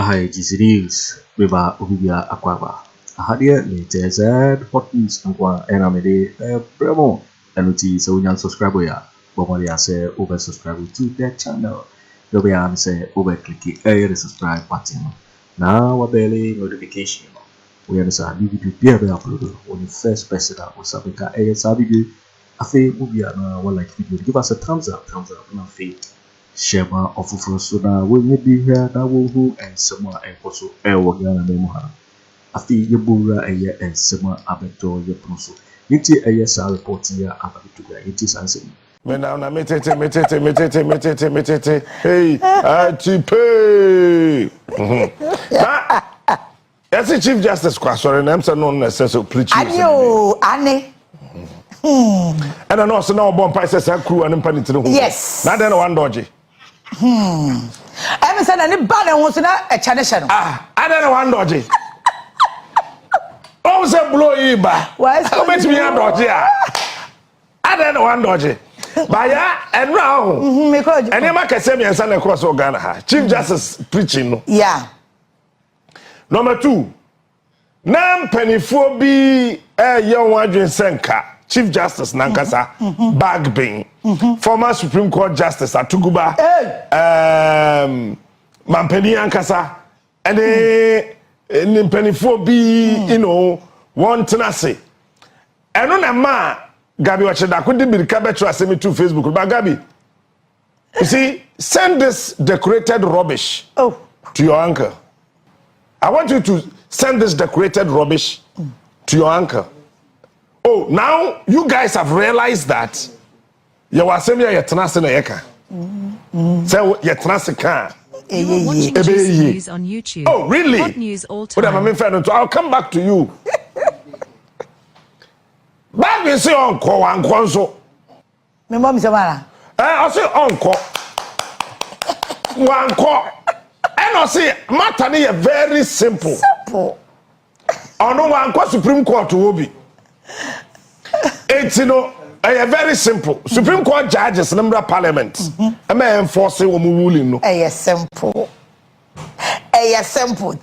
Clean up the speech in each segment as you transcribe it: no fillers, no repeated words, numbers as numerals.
Ahai GCDs beba Bawumia akwaba. Ahadia ni TZ hot news nkwa enamede bremo enuti so nyan subscribe ya. Bomari ase over subscribe to the channel. Dobe ya say over click the subscribe button. Now wabele notification. We understand the video be upload on the first person that was sabika video. Afe Bawumia na one like video. Give us a thumbs up na fe. Share Ato Forson na we be here that will who and someone and also Ghana memoha. Afi yebura eye and someone abeto yeproso. Yiti eye sa report here abato ga yiti sanse. Me now na metete. Hey, atipe. That's the Chief Justice question. I'm saying no necessary preaching. Ayo, ane. And I know so now bomb prices are crew and impanity. Yes. Not then one dodgy. I'm saying any bad and wants a channel. I don't know one dodgy. Oh, say blow you back. Why? How much me a dodgy? I don't know one dodgy. Baya and now. And you make a semi and send across Ghana. Chief Justice preaching. Yeah. Number 2. Nam penifo bi young wadrin senka. Chief Justice Nankasa Bagbin, former Supreme Court Justice Atuguba, Mampeni Ankasa, and in penifo bi, you know, one tenase. And on a ma, Gabby watched that couldn't be the cabbage to send me to Facebook. But Gabby, you see, send this decorated rubbish to your uncle. I want you to send this decorated rubbish to your uncle. Oh, now you guys have realized that you are saying you're tenacity na yeka. So you're tenacity can. You are watching news on YouTube. Oh, really? Hot news all time. I'll come back to you. Bagbin say uncle one konso. My mom is a man. I say uncle. One call. And I say matter is very simple. Simple. Ono one call Supreme Court to be. It's very simple. Supreme Court judges number Paliament. I may enforce a ruling. No. Simple. Simple.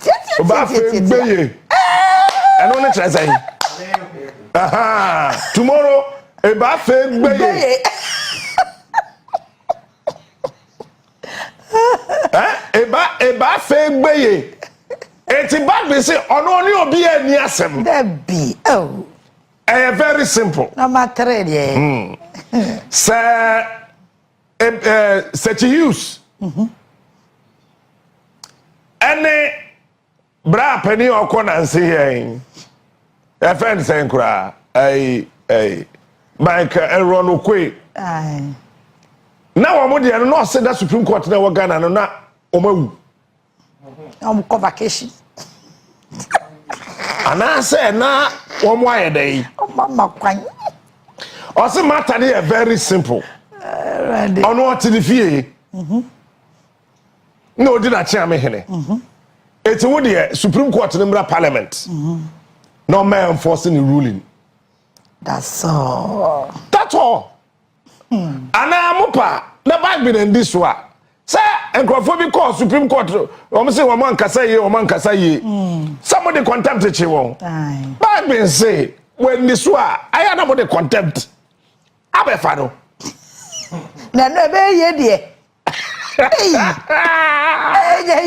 And only try saying. Tomorrow a buffet bay. A buffet bay. It's a bad we say on only be a near sem. That be Very simple. No matter. Sir, such use. Any bra penny or corner and say, a friend saying, cry, Mike Aaron Okwe. Now I'm not saying that Supreme Court never Ghana and not Omo. I'm convocation. And I said, nah, 1 more a day. Also, matter is very simple. On what to the fee? No, did I tell me? It's a the Supreme Court number Parliament. No man enforcing the ruling. That's all. That's all. And I'm up. The Bagbin in this one. Sir, and Crawford call Supreme Court. Say one Kasay or man Kasay. Somebody contempt you. Bagbin say, when this one, I am about the contempt. Abe Fado. No, dear. Hey,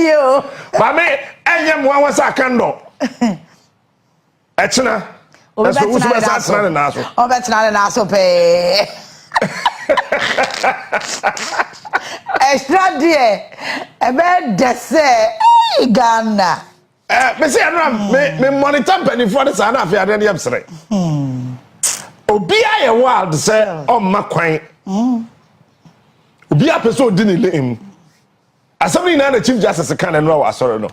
you. Mammy, and yam one was a candle. Etna. That's not an asshole. Oh, that's not an asshole. Pay. Extra dear. A bed that say, Ghana. Me monitor penny for the son of your daddy upset. Obia a wild say, oh, my quaint. Obia episode didn't let him. As somebody now the Chief Justice can and know, I saw no.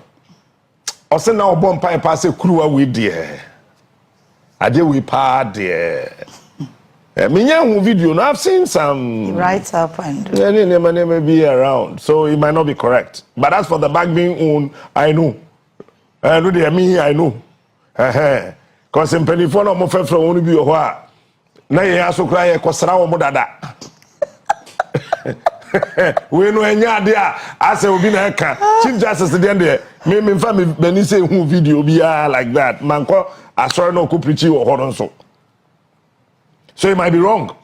Or send now bomb pipe pass a crew with dear. I did we part dear. Video. Now I've seen some right up and may be around, so it might not be correct. But as for the Bagbin own, I know. I know. Because in Penifon or Mofe from only be a while. Now you also cry a Cosra or Modada. We no enya de a ase obi na eka Chief Justice de ende me fa me bani say hu video bia like that manko asori no ko preach wo ho nso so it might be wrong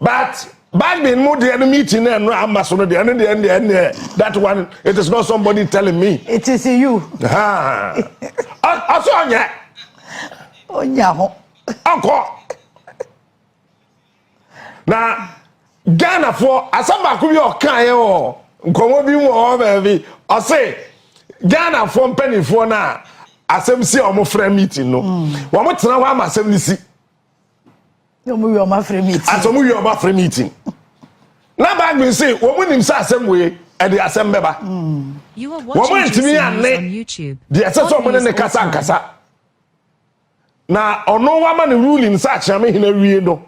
but Bagbin mo de meeting na no amaso no de and that one it is not somebody telling me it is you aso onya ho anko na Ghana for asamba ko bi o kan ye o nkomo bi mo o baby o say Ghana for mpanifo na asem si o mo frame meeting no wo mo tena wa asem ni si no mo wi o ma frame meeting asomo wi o ma frame meeting na Bagbin say wo mo nim sa asem we e de asem beba You are watching this on YouTube. The assessor mo ne kasa na ono wa ma ne ruling sa chame hina wie no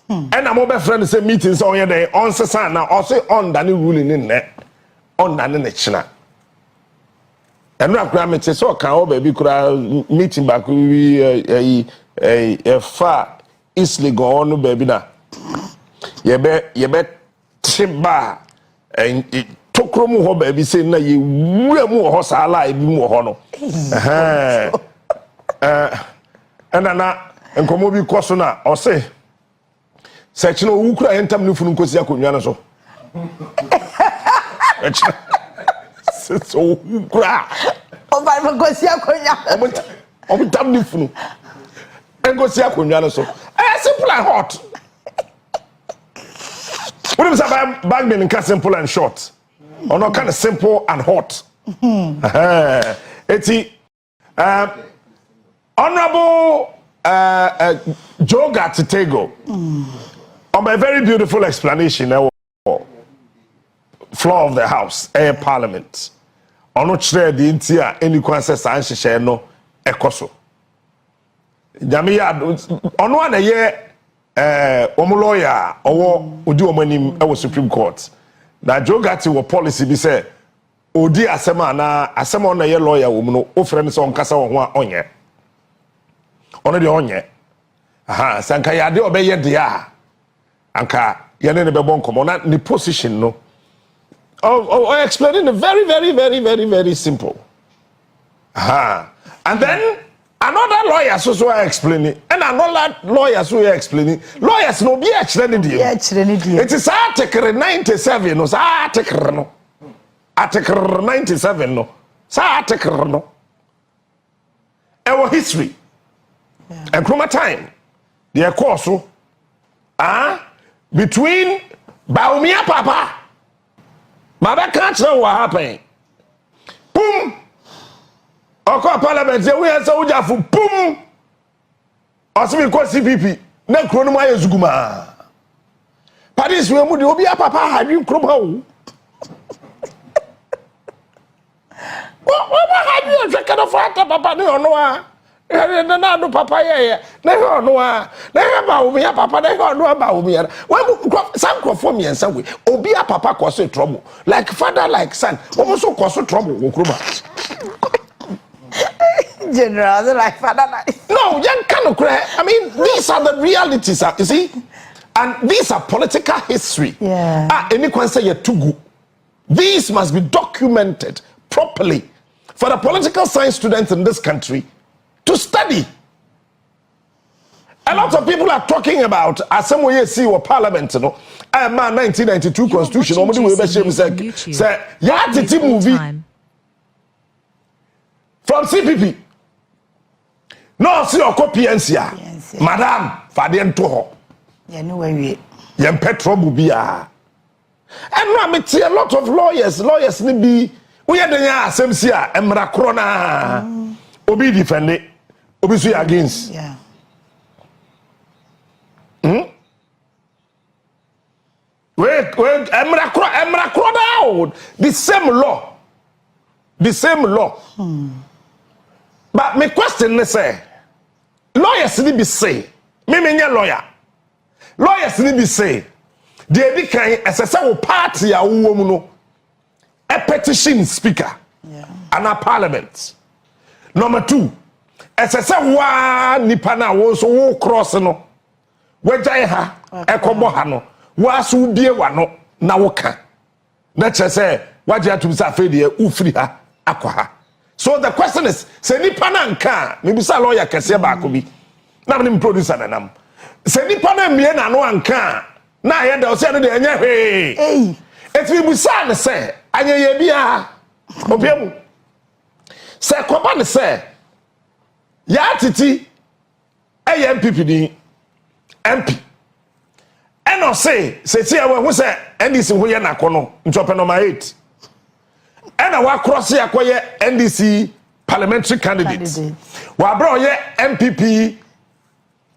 and I'm over friend say meetings on your day on sesa na also on the ruling in net on the china and no agreement so kan o baby kura meeting back we far easily go on baby na ye be timba and tokrom ho baby say na ye wura mu ho sala e bi mu ho no and na enkomo bi koso na o say section o wukura entam ne funu nkosi akonwa no so so wukura o ba nkosi akonwa o entam ne funu nkosi akonwa no so simple and hot what is about Bagbin in simple and short or not kind of simple and hot eti honorable Joe Gatitego on a very beautiful explanation floor of the house Parliament on otchere the intia any kwanse san hyehyɛ no ekoso Gyamfi ono na ye omo lawyer owo odi omanim e Supreme Court na Joe Gatti wo policy bi say odi asema na asema na ye lawyer wo mu no ofre ne so nkasa wo ho a onye ono de onye sanka ya de obeye de a anka yene ne bebo nkomo na the position no explaining it very simple and then another lawyer so explaining and another lawyer so explaining lawyers no be explaining it is article 97 no article no article 97 no article no our history and chroma time the course between Bawumia Papa Mother can't know what happened. Boom! Oko Parliament, we are so jafu. Boom! Osimi ko CPP. Na krono ma yezuguma. Paris we mu de obi papa hadwin krom ha wo. What hadwin o Ken Ofori Atta papa ne ono a. Na do papa ye na he ono a. Na he Bawumia papa na he ono Bawumia. Some crofo miensa we obi papa cause trouble like father like son almost cause trouble wo kroma general like father like no you can't I mean these are the realities you see and these are political history any can say too good. These must be documented properly for the political science students in this country to study. A lot of people are talking about as some way see what Parliament, you know, man 1992 Constitution. Omudi we be shame say ya titi movie from CPP. No see your PNC madam fade ento ho. Ya no we. Yem petrol bia. And now me see a lot of lawyers ni bi we dey ya asem si a emra kro na obi defend it obi so against. Yeah. Wait, emra kro down. The same law. But my question is say, lawyers need be say, me lawyer. Lawyers need be say, they can assess party a woman a petition speaker and a Parliament. Number 2, assess one nipa na wo so wo cross no. Wejai ha ekobo ha no waso bie wano na woka na kyerɛ sɛ wagye atum sɛ afei deɛ ufiri ha akɔ ha. So the question is, sɛ nipa na nka maybe sa lawyer kɛseɛ baako bi na me producer nanam sɛ nipa na mmie na no anka na ayɛ da ɔsɛ no de ɛnyɛ hwee ɛtumi busa ne sɛ anyɛyɛ bia obiamu sɛ kɔba ne sɛ ya titi ɛyɛ MPP ni MP ɛno se sɛ ɛwɔ ho sɛ NDC ho yɛ nakɔ no ntɔpɛ number 8 ɛna wa cross yakɔyɛ NDC parliamentary candidate wa bra ɔyɛ MPP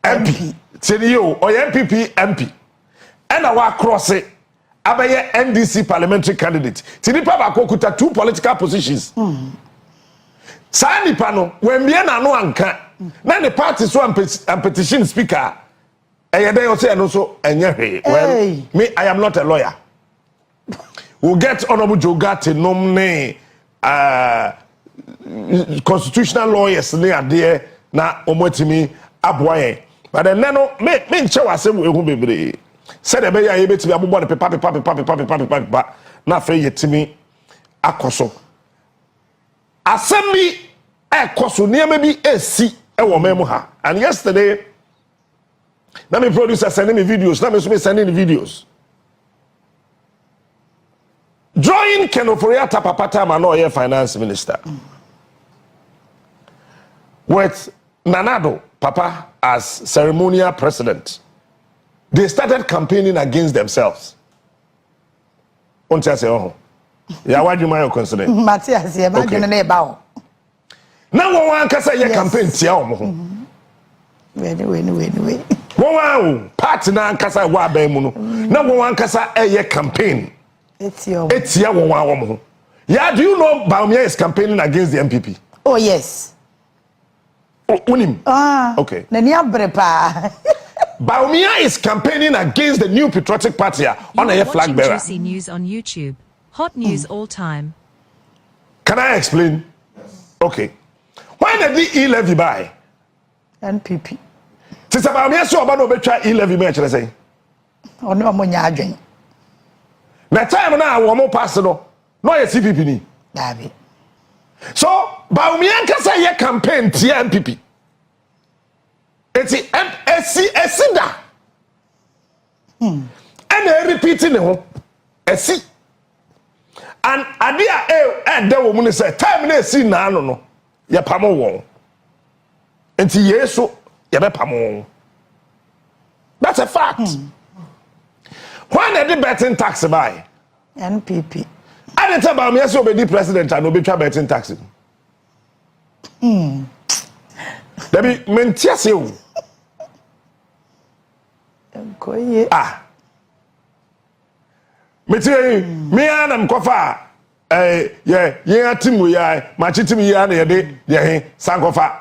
MP tiyo ɔyɛ MPP MP ɛna wa cross abɛyɛ NDC parliamentary candidate tinipa ba kokuta 2 political positions saa nipa no when bia na no anka na the party so am petition speaker ɛyɛ dɛ ɔsɛ no so ɛnyɛ hwee well me I am not a lawyer. We'll get Honorable Jogate nomne constitutional lawyers near there na omwetimi aboye. But then no me nche wase ehu bebre. Said ebe ya ebe tibi abobɔ ne pepa na fe yetimi akoso. Asɛm bi ekoso nneɛma bi esi ɛwɔ memu ha. And yesterday na me producer sending me videos, na me so me sending the videos. Drawing Ken Ofori Atta papa time and no finance minister. With Nanado papa as ceremonial president. They started campaigning against themselves. Unti say oh. Ya why you my considering? Matthias ye ba dwene na eba o. Na wo wan kasa ye campaign tia o mo ho. We. Wo wan party na kasa wa ban mu no. Na wo wan kasa ye campaign. Etia wo wan ho. Yeah, do you know Bawumia is campaigning against the MPP? Oh yes. Unim. Okay. Na ni abrepa. Bawumia is campaigning against the new patriotic party on a flag bearer. Juicy news on YouTube. Hot news all time. Can I explain? Okay. Why did the E-levy buy? NPP. Since Bawumia so about no better E-levy me actually say. Ono mo nya adwen. Na time na wo mo pass no yes CPP ni. Dabi. So Bawumia kasa ye campaign tia MPP. It's esida. And they repeating it. Esi. And adia that woman say time na esi na no. Ya pamo won. Enti yeso ya be pamo. That's a fact. Why did the betting tax buy? NPP. I didn't tell Bawumia so be the president and be try betting tax. Debi mentia se o. Koye. Metie me anam kofa ye atimu ya ma chitimu ya na ye de ye sankofa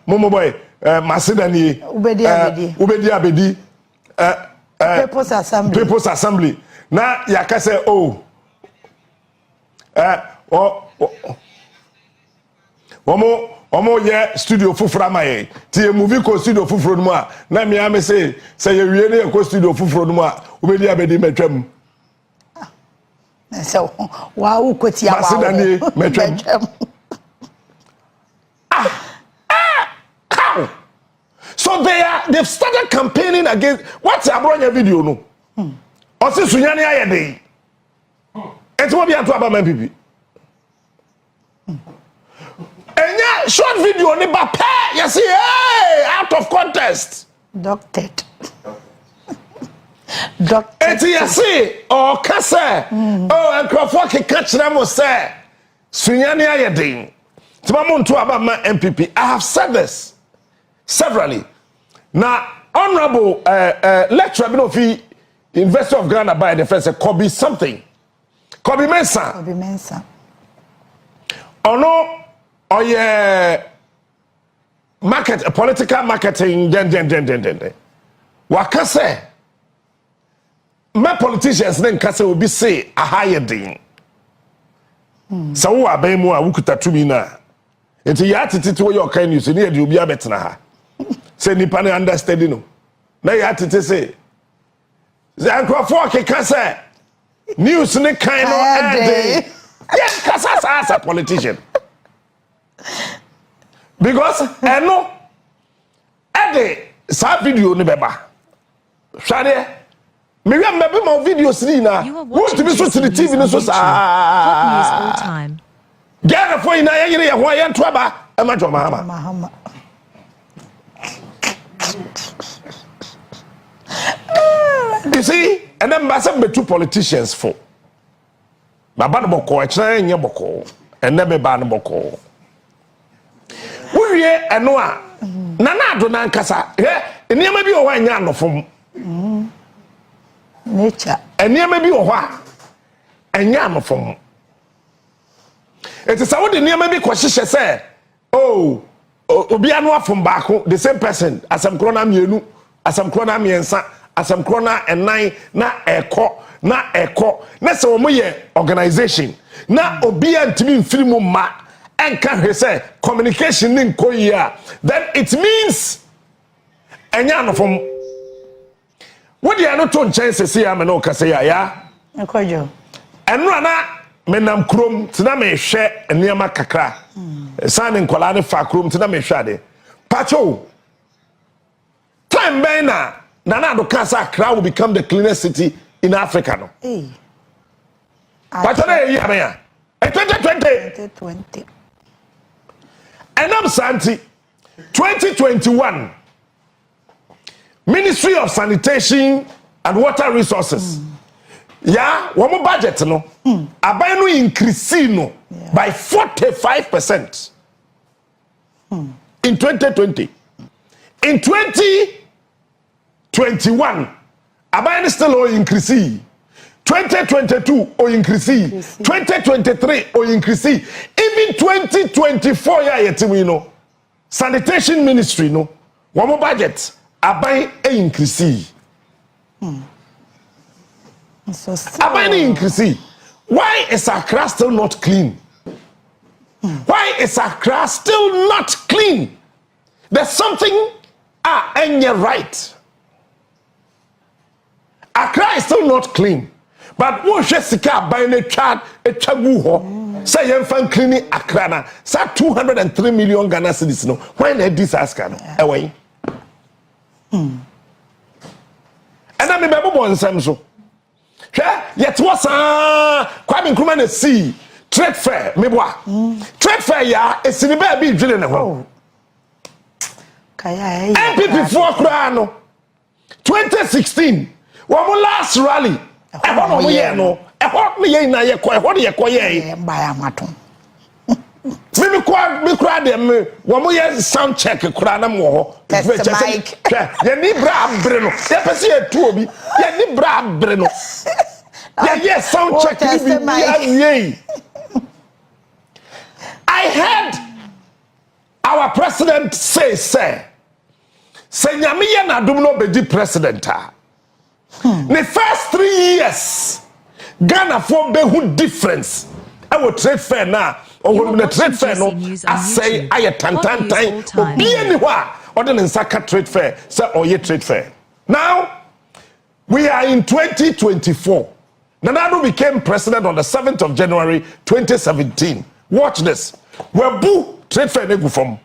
momo boy masidani ubedi abedi People's Assembly na yakase o omo ye studio fufura maye tie movie ko studio fufuro mu a na me am say ye wie na ko studio fufuro mu a ubedi abedi metwam so wa u ko tia wa masidani metwam so they've started campaigning against what's abronya video no osi sunyane ayede etimo bia to abama MPP enya short video ni ba pa you see hey out of context doctored eti you see o kase o enkrofo keka kire mo say sunyane ayede timo mo nto abama MPP. I have said this severally. Now, honorable lecturer Binofi, University of Ghana by the first Kobe something. Kobe Mensa. Oh no, oh yeah, political marketing, Wakase, my politicians then kase will be say a higher thing. So who are being more wukuta to me now? It's a yatiti to your kind news, and here you'll be a better. Say nipa ne understanding no na ya tete say Zankrofo keka say news ne kind no ade. Yes, kasa as a politician. Because eno ade sa video ne beba. Hwade me wi mbe ma videos ni na. What to be so to the TV no so sa. Hot news all time. Gana for ina ye yire ye ho ye ntoba e ma jo mahama. You see, and then Bassam be two politicians for. Babano boko, a train your boko, and never ban boko. We ye and noa. Nana do nan kasa. Yeah, and near maybe a wine yan from nature. And near maybe a wa and yan from. It is how the near maybe question say, oh, Obianwa from Bako, the same person as some cronam yenu, as some cronam yensa. Asam krona enai na eko na se omo ye organization na obi antimi mfiri mu ma enka hwe se communication ni nkoyi a then it means enya no from what dey no to nchen se ya me no kase ya Kojo eno na menam krom tina me hwe eniema kakra sane nkola ne fa krom tina me hwe ade pacho time ben na Nana do Kasa Accra will become the cleanest city in Africa, no? Hey. But today, 2020. And I'm Santi, 2021, Ministry of Sanitation and Water Resources. Yeah, one more budget, no? Abano increase no by 45% in 2020. In 2021, Abano still or increase. 2022 or increase. 2023 or increase. Even 2024 yeah, sanitation ministry no. One more budget. Abano increase. So Abano increase. Why is Accra still not clean? Why is Accra still not clean? There's something and you're right. Accra is still not clean. But what Jessica buying a child a chaguho say you fan cleaning Accra na say 203 million Ghana cedis no when a disaster no away. And I me bebo bon nsem so. Yet was Kwame Nkrumah na see trade fair me boa. Trade fair ya esini ba bi dwele ne ho. Kaya MPP for Accra no 2016 one last rally. I want to hear no. I want me na ye ko. I want ye ko ye. Mbaya maton. Me kwa dem wo mo ye sound check kura na mo ho. Test mic. Ye ni bra abre no. Ye pese ye tu obi. Ye ni bra abre no. Ye sound check ni bi ye. I heard our president say nyame ye na dum no be di president ah. The first 3 years, Ghana for behu difference. I will trade fair now. Or the trade fair no. I say I tan. Or be anywhere. Or then Saka trade fair. Say or ye trade fair. Now we are in 2024. Nanado became president on the 7th of January 2017. Watch this. Where boo trade fair nego from.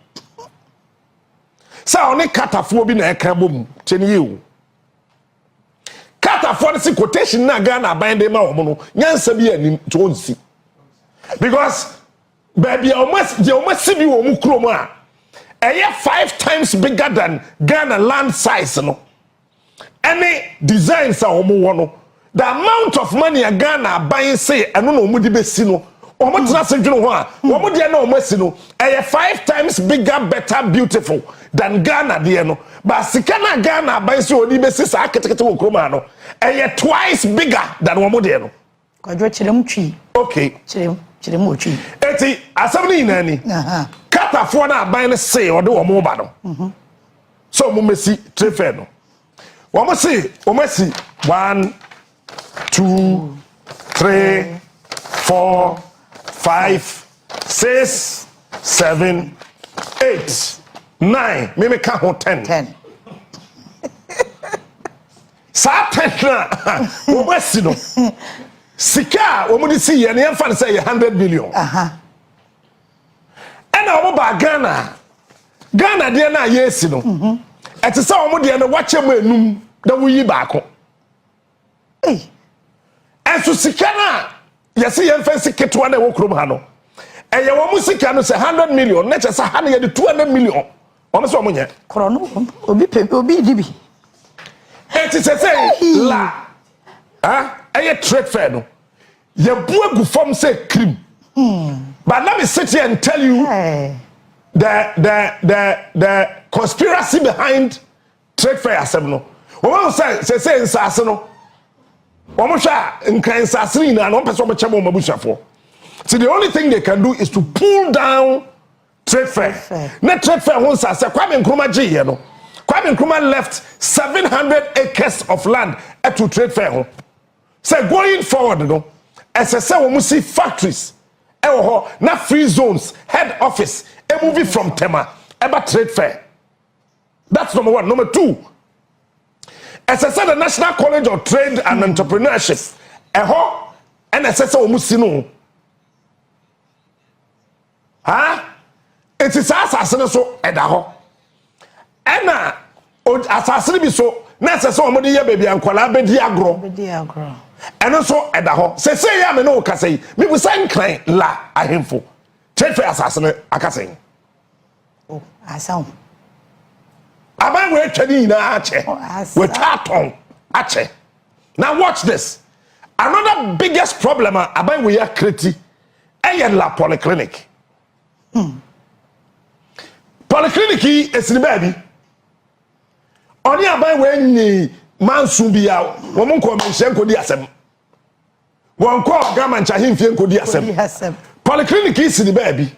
Say only katafo bi na ekabom cheni you. Kata for the quotation na Ghana bind them out mono nyansa bi anim to onsi because baby almost see bi wo mu krom a 5 times bigger than Ghana land size no any designs a wo no the amount of money a Ghana buying say eno no mu di besi no omo tena se dwene ho a wo de na omo si no 5 times bigger better beautiful than Ghana de no but sikana Ghana buying say odi besi sa ketekete wo krom a no twice bigger than wo de no Kojo Kyeremanteng. okay Kyeremanteng. eti asabni nani katafo na buying say odi wo mo ba no so mo mesi trefe no wo mo si 1 2 3 4 5 6 7 8 9 me ka ho 10 Satana, Westino. Sika, woman see, and the fan say 100 million. And our Ghana. Ghana, dear, na yes, you know. At the sound of the watch a moon, the wee back. And so Sikana, you see, and fancy get 200 Okrumano. And your Musicano say 100 million, not just 200 million. Almost 1 million. Chrono, obi dibi. It is a say, la. A trade fair, no. Your boy form say cream. But let me sit here and tell you the conspiracy behind trade fair assembly. One say in Sasano. One in Kind Sassina and one person Chamo Mabusha for. So the only thing they can do is to pull down trade fair. Net trade fair once I said Kwame Nkrumah G, you know. Kwame Nkrumah left 700 acres of land at to trade fair. So going forward, you know, as I say, we must see factories, not free zones, head office, a movie from Tema, about trade fair. That's number 1. Number 2, as I said, the National College of Trade and Entrepreneurship, and as I said, we must see no. It is assassin so edaho. Ena assassin be so necessary somebody baby and kwala bediagro. Eno so edaho. Say ya me no ka say. Me bu san clan la ahemfo. Trade fair assassin akaseng. Oh, asan. Aban we twani na ache. We taton ache. Now watch this. Another biggest problem aban we are creating la polyclinic. Polyclinic is the baby. Only about when ye mansun be out, woman call mention could asem. One call Gaman Chahim could asem. Polyclinic is the baby.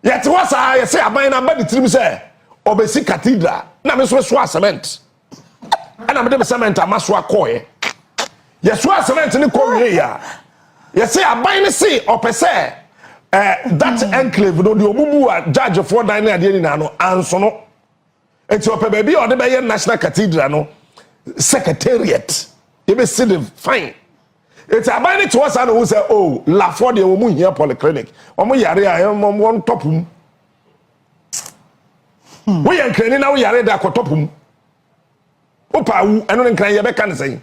Yet was I say I buy a body trim say, Obesi Cathedral, Namis was cement. And I'm the cement, I must walk coy. Yes, was cement in the Korea. Yes, say I buy a say or per se. That enclave no the omumu judge for dining at the no anso no enti ope baby or the national cathedral no secretariat you be see the fine it's about it to us and who say oh la for the omu here polyclinic omu yare one topum we yan krani na we yare da ko topum opa wu eno nkran ye be kan say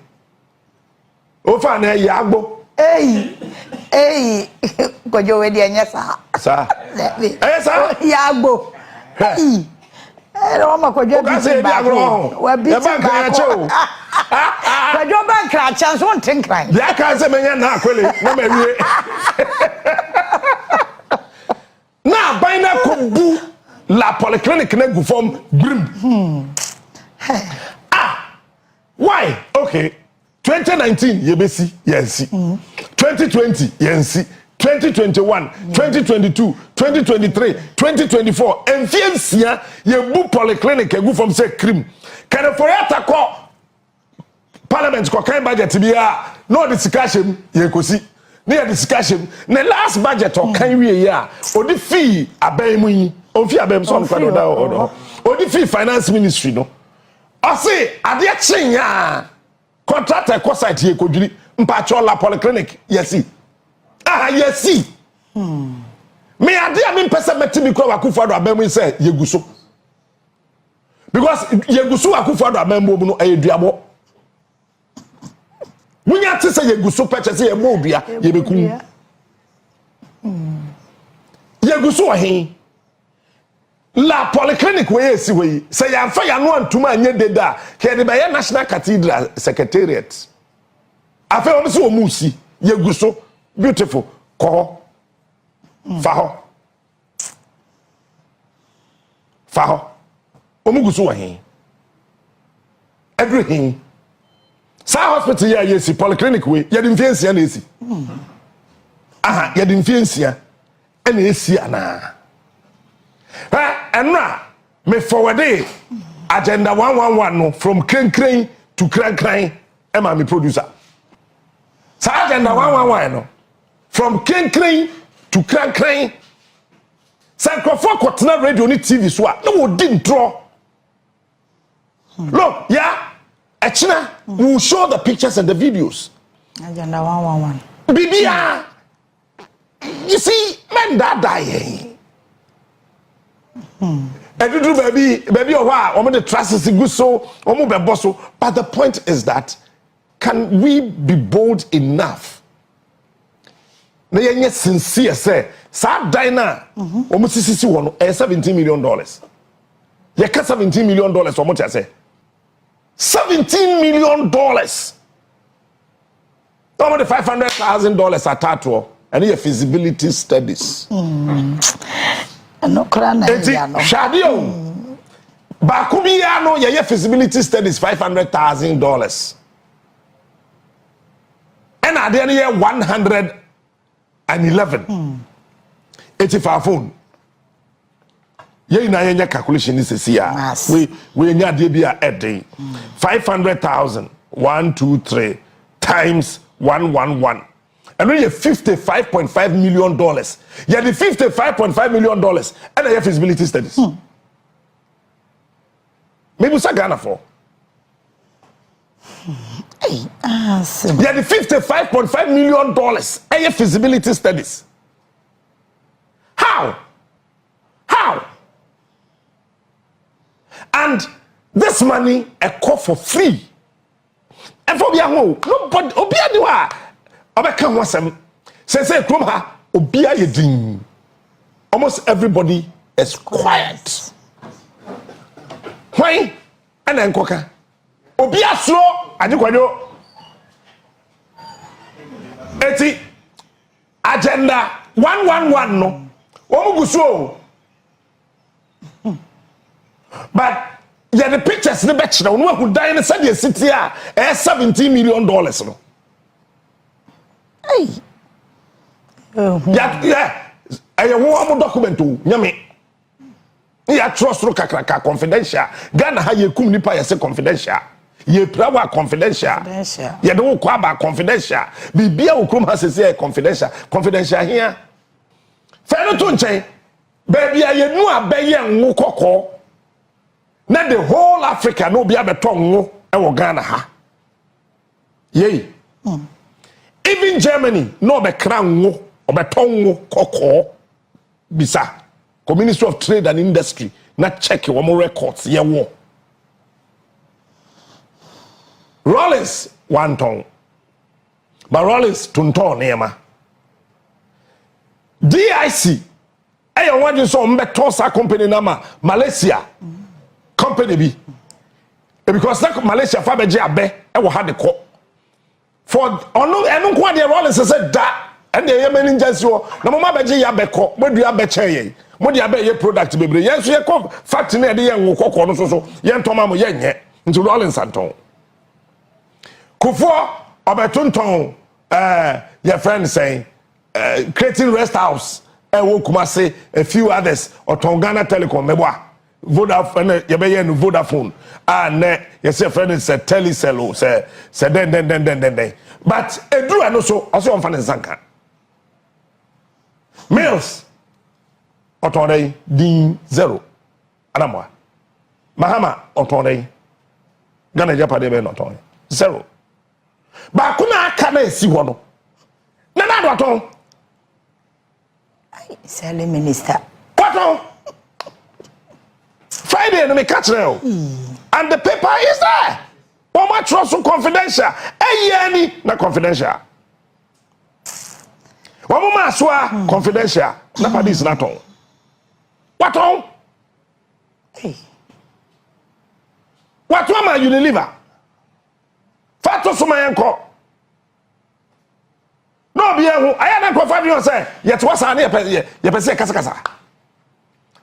o fa na ye agbo Hey, Kojo wedi anyasa. Sa. Sa. Yagbo. Hey. Ero ma Kojo bi ba. Wa bi ba. Kojo ba kra chance won tinkran. Ya ka se menya na akwele na mawie. Na baina ko bu la polyclinic na gu form grim. Why? Okay. 2019 yebesi yensi 2020 yensi 2021 2022 2023 2024 enfiensia yebu polyclinic egu from say cream Ken Ofori Atta ko Paliament ko kan budget bia no discussion yekosi na discussion na last budget o kan wie ya odi fee aban mu yi o fee aban so nkwado da odo odi fee finance ministry no o say ade chinya contractor ko site ye kodwiri mpacho la polyclinic yesi yesi me ade a me pese metimi kro Akufo Addo abemu say yeguso because yeguso Akufo Addo abemu no ayeduabo munya te say yeguso peche say ye mo odua ye beku yeguso ohin la polyclinic we yesi we say ya fa ya no antuma anye deda ke de be national cathedral secretariat afa o so musi yeguso beautiful ko fa ho omuguso wa hin everything sa hospital ya yesi polyclinic we ya dimfiensia na esi ya dimfiensia na esi ana enra me forward agenda 111 no from crane to crane am me producer sa agenda 111 no from crane to crane Sancrophone Kotna radio ni TV so a no didn't draw look yeah Echina will show the pictures and the videos. Agenda 111. Bibia, you see, men that die. Every baby, or why? The trust is good, so but the point is that can we be bold enough? Na yenye sincere say, sa dina, almost $17 million. You cut $17 million, how much I say? $17 million. Over the $500,000 at Tato, and your feasibility studies. No crown. Shadio. Bakubiano, your feasibility studies $500,000. And at the end year 111. 85 phone. Ye na yenye calculation is here. We nya de bia a day. 500,000 1 2 3 times 111. And when you $55.5 million, you have the $55.5 million and you have feasibility studies. Maybe it's a Ghana for. You have the $55.5 million and you have feasibility studies. How? And this money a call for free. And for nobody obia do abeka ho asem say krom ha obia ye din. Almost everybody is quiet. Why? And then koka obia slow adikwadwo eti agenda 111 no omuguso. But yeah, the pictures the betch now no who die in the city here $17 million no. Hey. Yeah. I want document to nyame. Yeah, trust ro kakraka confidential. Ghana ha ye kum nipa ye say confidential. Ye prawa confidential. Ye do kwa ba confidential. Bibia ukrum ha say confidential. Confidential here. Fa no to nchen. Baby ye nu abeye nwo kokko. Now the whole Africa no be able to ngo e wo Ghana ha. Yey. Even Germany no be kra ngo obetongo kokko bisa. Ministry of Trade and Industry na check your more records ye wo. Rollins 1 ton. But Rollins 2 ton ema. DIC e your one so mbeto sa company na Malaysia. Company be because like Malaysia fa beje abe e wo ha de ko for onu enu kwa de Rollins say da and the Yemen agency na mo ma beje ya be ko mo dua be che ye mo de abe ye product bebre yen so ye ko factory na de ye nwo kokko no so yen toma mo ye nye nti Rollins anton kufo obetonton your friend saying creating rest house e wo Kumasi a few others or Ghana Telecom meboa Vodafone yebeye no Vodafone and yes your friend is Telecel say then but edru ano so also on fan zanka Mills otonde din 0 anamwa Mahama otonde Ghana Japade be no otonde 0 ba kuna aka na esi ho no na do oton ai sele minister oton Friday no me catch now. And the paper is there. One much so confidential. Any na confidential. One more so confidential. Na pa this na ton. What on? Hey. What one man Unilever? Fato so my enko. No be hu. Aya na ko fa bi on say, yet was an ye pese kasa.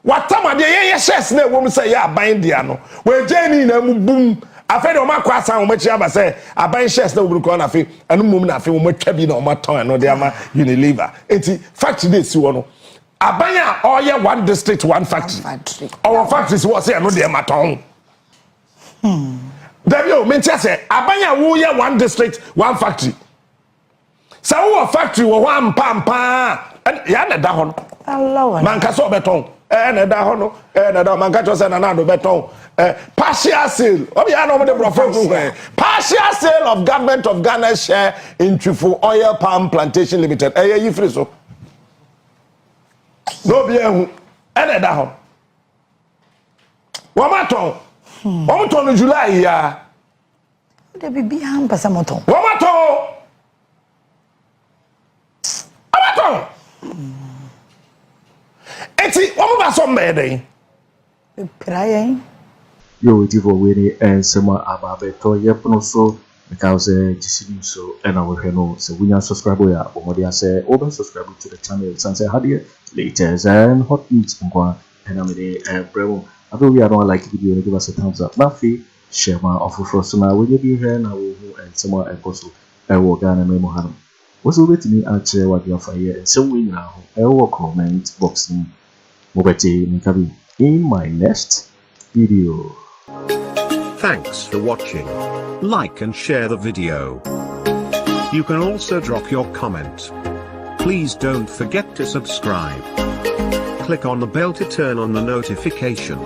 What time de ye shares na wo say ya aban dia no we jeni na mu bum afa de o makwa asan o machi aba say aban shares na wo ko na afi anu mum na afi wo matwa bi na o maton no de ama Unilever enti factory dey si wo no aban a all ye one district one factory our factories wo say no de maton David o mentia say aban a wo ye one district one factory sa wo factory wo ampa ya na da ho no Allah man ka so beton na da ho no na da man ka cho say na do beton partial sale. Obi ya no mo de brofo hu partial sale of government of Ghana share in Twifo Oil Palm Plantation Limited. Yi free so. No be hu. E da ho. Wo ma ton. Wo mo ton no July ya. De bibi han pasa mo ton. Wo ma ton. Abaton. Eti wo mo ba so mbeden. Praia. Yo, Tivo Winnie and Sema Ababeto Yeponoso, because so and I will know. So we are subscriber ya, or say over subscribe to the channel, Sunset Hadia, latest and hot news and I and Bremo. Although we are not like video, give us a thumbs up. Mafi, share my offer for Sona, will you be here now and Sema and Apostle, I will Ghana Memohanum. What's over to me at what you are fire and so we now, I will comment boxing. Mobete Nikabi in my next video. Thanks for watching. Like and share the video. You can also drop your comment. Please don't forget to subscribe. Click on the bell to turn on the notification.